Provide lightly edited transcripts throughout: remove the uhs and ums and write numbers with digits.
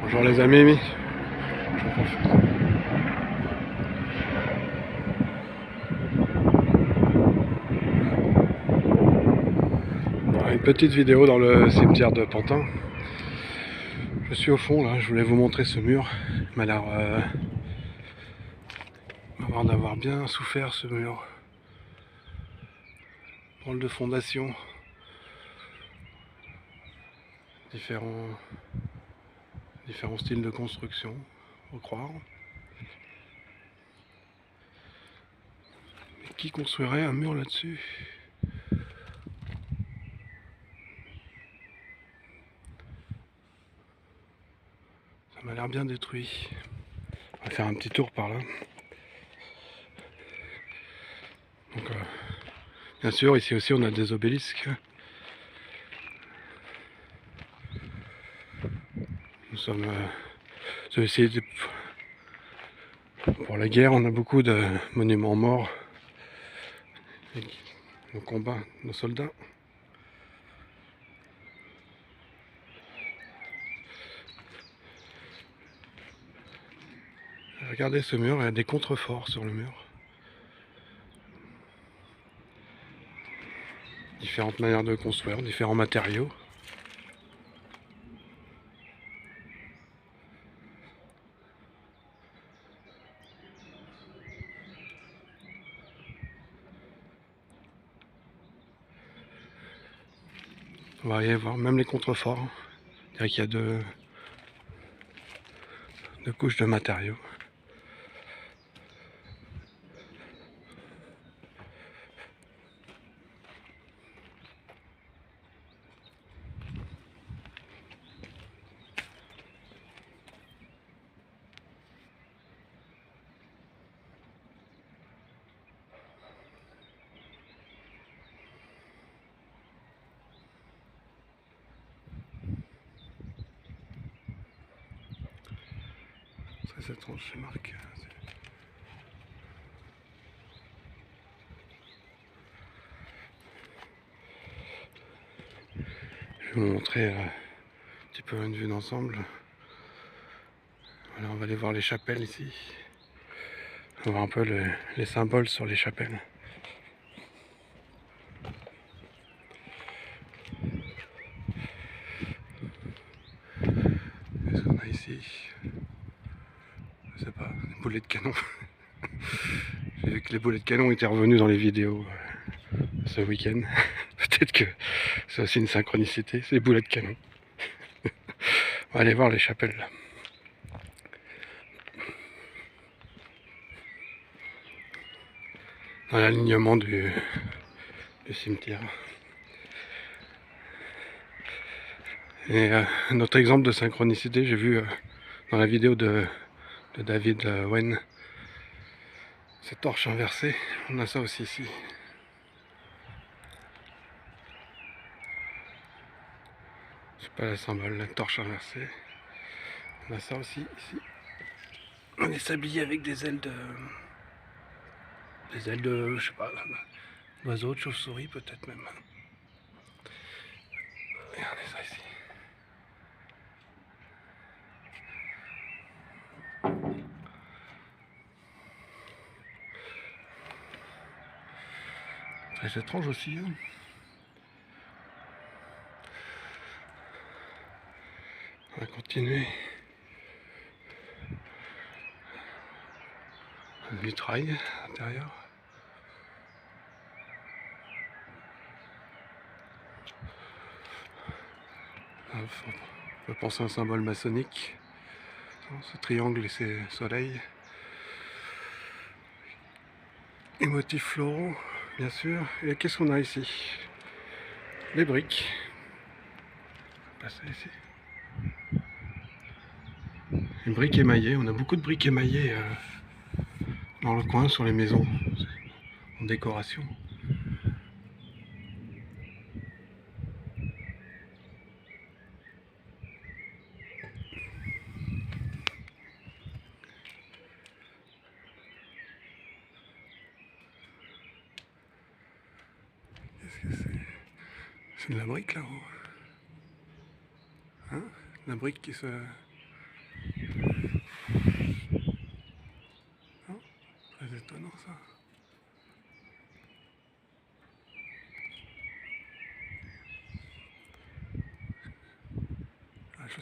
Bonjour les amis. Une petite vidéo dans le cimetière de Pantin. Je suis au fond là, je voulais vous montrer ce mur. Il m'a l'air d'avoir bien souffert ce mur. Rôle de fondation. Différents styles de construction, faut croire. Mais qui construirait un mur là-dessus? Ça m'a l'air bien détruit. On va faire un petit tour par là. Donc, bien sûr, ici aussi on a des obélisques. Nous sommes celui-ci pour la guerre, on a beaucoup de monuments morts. Nos combats, nos soldats. Regardez ce mur, il y a des contreforts sur le mur. Différentes manières de construire, différents matériaux. On va y voir même les contreforts. Il y a deux couches de matériaux. Très étrange ces marques. Je vais vous montrer un petit peu une vue d'ensemble. Voilà, on va aller voir les chapelles ici. On va voir un peu les symboles sur les chapelles. Qu'est-ce qu'on a ici? Je sais pas, des boulets de canon. J'ai vu que les boulets de canon étaient revenus dans les vidéos ce week-end. Peut-être que c'est aussi une synchronicité, ces boulets de canon. On va aller voir les chapelles. Dans l'alignement du cimetière. Et un autre exemple de synchronicité, j'ai vu dans la vidéo de David Wen, cette torche inversée, on a ça aussi ici. C'est pas le symbole, la torche inversée. On a ça aussi ici. On est sablier avec des ailes de, je sais pas, d'oiseaux, de chauve-souris peut-être même. Regardez ça ici. Très étrange aussi. Hein. On va continuer. Un vitrail à l'intérieur. On peut penser à un symbole maçonnique. Ce triangle et ces soleils. Les motifs floraux, bien sûr. Et qu'est-ce qu'on a ici? Les briques. On va passer ici. Les briques émaillées. On a beaucoup de briques émaillées dans le coin, sur les maisons, en décoration. Qu'est-ce que c'est? C'est de la brique là-haut. Hein? La brique qui se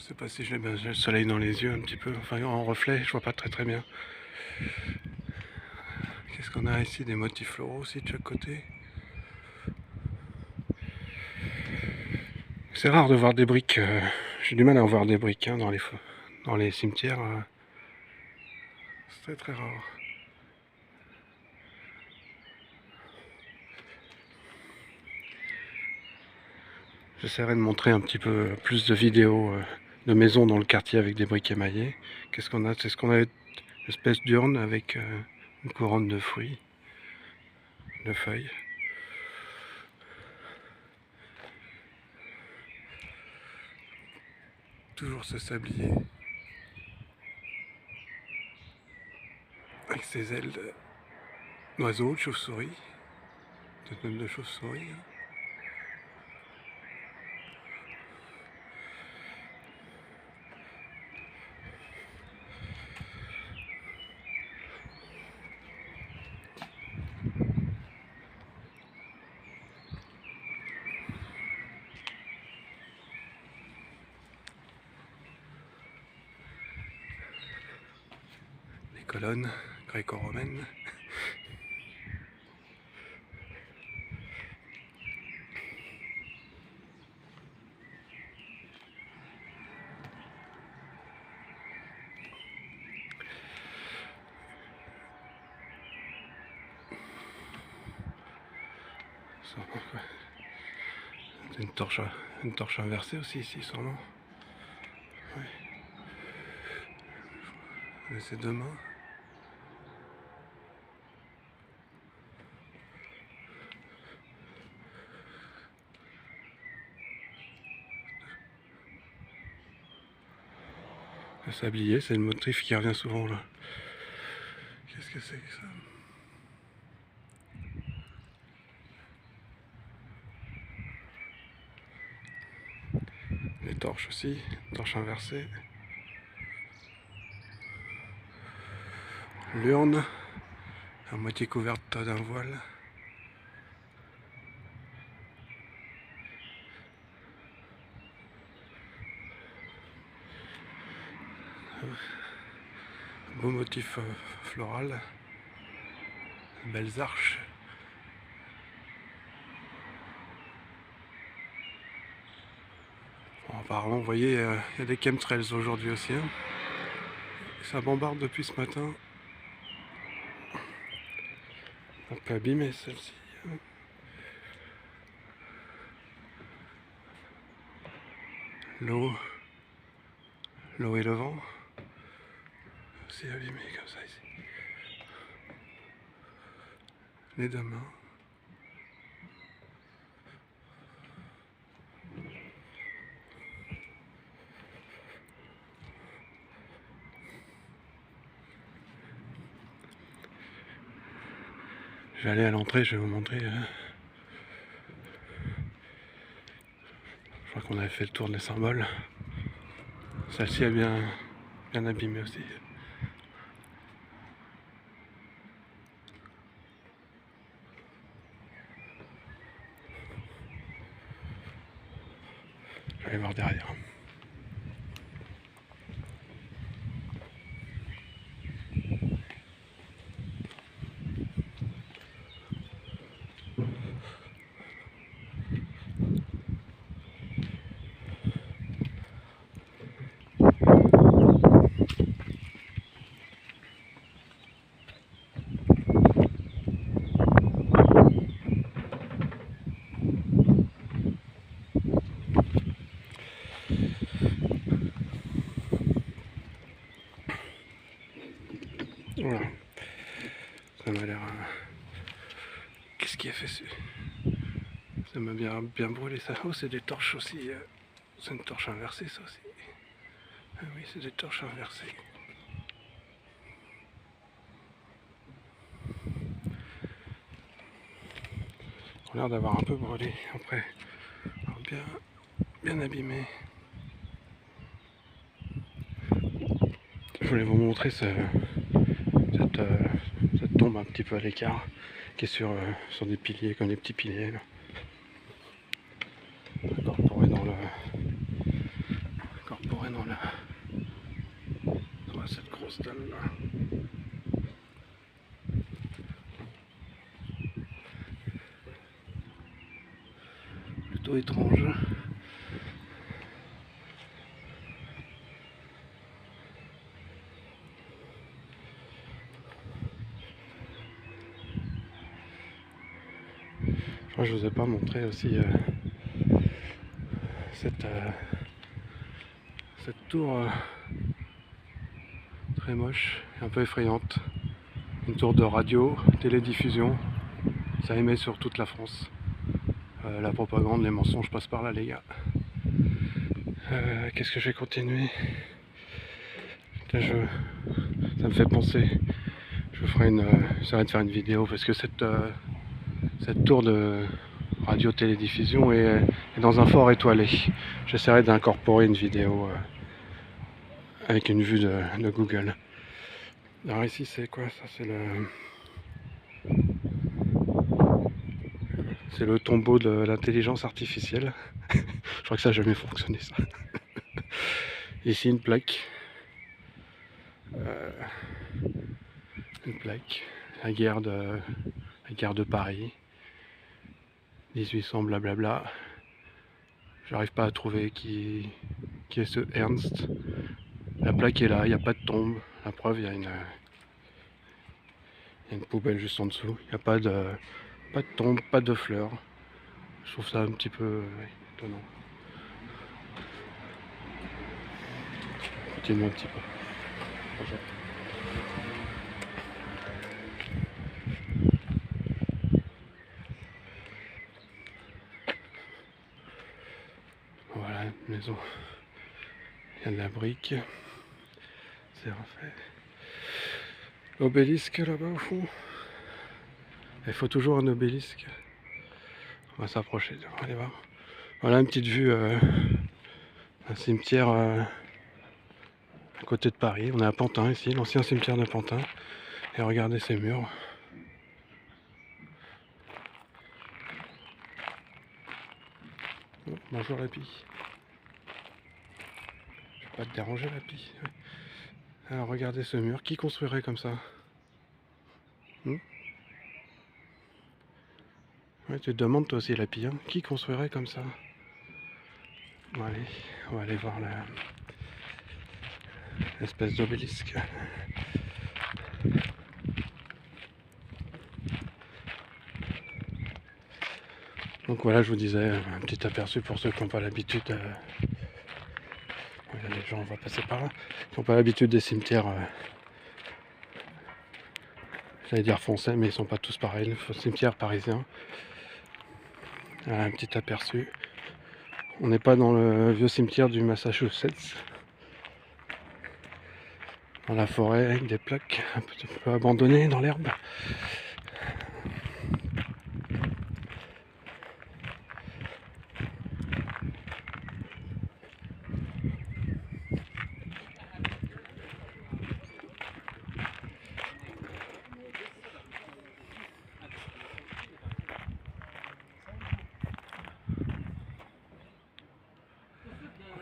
sais pas si j'ai le soleil dans les yeux un petit peu, enfin en reflet, je vois pas très bien. Qu'est-ce qu'on a ici? Des motifs floraux aussi de chaque côté. C'est rare de voir des briques, j'ai du mal à en voir des briques hein, dans les cimetières. C'est très rare. J'essaierai de montrer un petit peu plus de vidéos de maisons dans le quartier avec des briques émaillées. Qu'est-ce qu'on a? C'est ce qu'on a, une espèce d'urne avec une couronne de fruits, de feuilles. Toujours ce sablier avec ses ailes d'oiseau, de chauve-souris, peut-être même de chauve-souris. Les colonnes gréco-romaines. C'est une torche inversée aussi ici, sûrement. Oui. C'est deux mains. Le sablier, c'est le motif qui revient souvent là. Qu'est-ce que c'est que ça? Les torches aussi, torches inversées. L'urne, à moitié couverte d'un voile. Beau motif floral. Belles arches. Bon, apparemment, vous voyez, il y a des chemtrails aujourd'hui aussi. Hein. Ça bombarde depuis ce matin. Un peu abîmée celle-ci. L'eau et le vent. C'est abîmé comme ça ici. Les deux mains. Je vais aller à l'entrée, je vais vous montrer. Je crois qu'on avait fait le tour des symboles. Celle-ci est bien abîmée aussi. Je vais aller voir derrière. Voilà. Ça m'a l'air... Qu'est-ce qui a fait ça? Ça m'a bien brûlé ça. Oh, c'est des torches aussi. C'est une torche inversée ça aussi. Ah oui, c'est des torches inversées. On a l'air d'avoir un peu brûlé après. Alors bien abîmé. Je voulais vous montrer cette tombe un petit peu à l'écart qui est sur des piliers, comme des petits piliers là. Incorporé dans postale là. Plutôt étrange. Je crois que je vous ai pas montré aussi cette tour très moche, un peu effrayante. Une tour de radio, télédiffusion. Ça émet sur toute la France. La propagande, les mensonges passent par là, les gars. Qu'est-ce que je vais continuer? Ça me fait penser. Je ferai j'essaierai de faire une vidéo parce que cette tour de radio-télédiffusion est dans un fort étoilé. J'essaierai d'incorporer une vidéo avec une vue de Google. Alors ici c'est quoi ça? C'est le tombeau de l'intelligence artificielle. Je crois que ça n'a jamais fonctionné ça. Ici une plaque. La guerre de Paris. 1800 blablabla. J'arrive pas à trouver qui est ce Ernst. La plaque est là, il n'y a pas de tombe. La preuve, il y a une poubelle juste en dessous. Il n'y a pas de tombe, pas de fleurs. Je trouve ça un petit peu étonnant. Continue un petit peu. Bonjour. Voilà, une maison. Il y a de la brique. C'est refait. L'obélisque là-bas au fond. Il faut toujours un obélisque. On va s'approcher, on va aller voir. Voilà une petite vue, un cimetière à côté de Paris. On est à Pantin ici, l'ancien cimetière de Pantin. Et regardez ces murs. Oh, bonjour la pie. Je vais pas te déranger la pie. Alors regardez ce mur. Qui construirait comme ça? Ouais, tu te demandes toi aussi la pie, hein? Qui construirait comme ça? Bon, allez, on va aller voir l'espèce d'obélisque. Donc voilà, je vous disais, un petit aperçu pour ceux qui n'ont pas l'habitude. Les gens, on va passer par là. Qui n'ont pas l'habitude des cimetières. J'allais dire français, mais ils sont pas tous pareils. Les cimetières parisiens. Un petit aperçu. On n'est pas dans le vieux cimetière du Massachusetts. Dans la forêt avec des plaques un petit peu abandonnées dans l'herbe.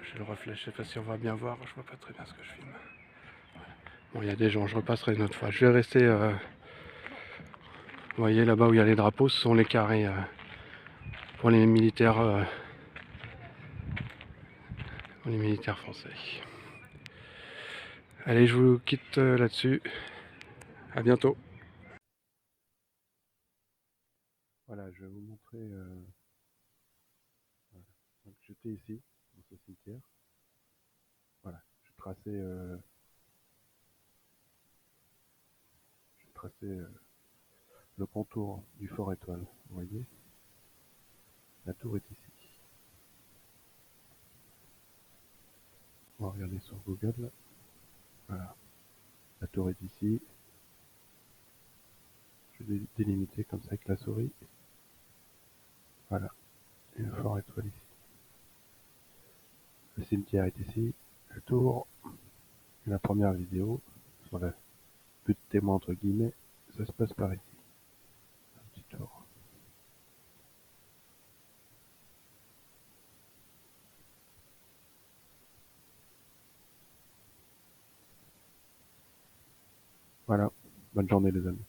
J'ai le reflet, je sais pas si on va bien voir, je vois pas très bien ce que je filme. Bon, il y a des gens, je repasserai une autre fois. Je vais rester, vous voyez là-bas où il y a les drapeaux, ce sont les carrés pour les militaires français. Allez, je vous quitte là-dessus. À bientôt. Voilà, je vais vous montrer. Voilà. Donc, j'étais ici, dans ce cimetière. Voilà, j'ai tracé le contour du Fort Étoile. Vous voyez, la tour est ici. On va regarder sur Google. Voilà, la tour est ici. Je vais délimiter comme ça avec la souris. Voilà, et le Fort Étoile ici. Le cimetière est ici. La tour, la première vidéo sur la but de témoin entre guillemets, ça se passe par ici. Un petit tour. Voilà. Bonne journée les amis.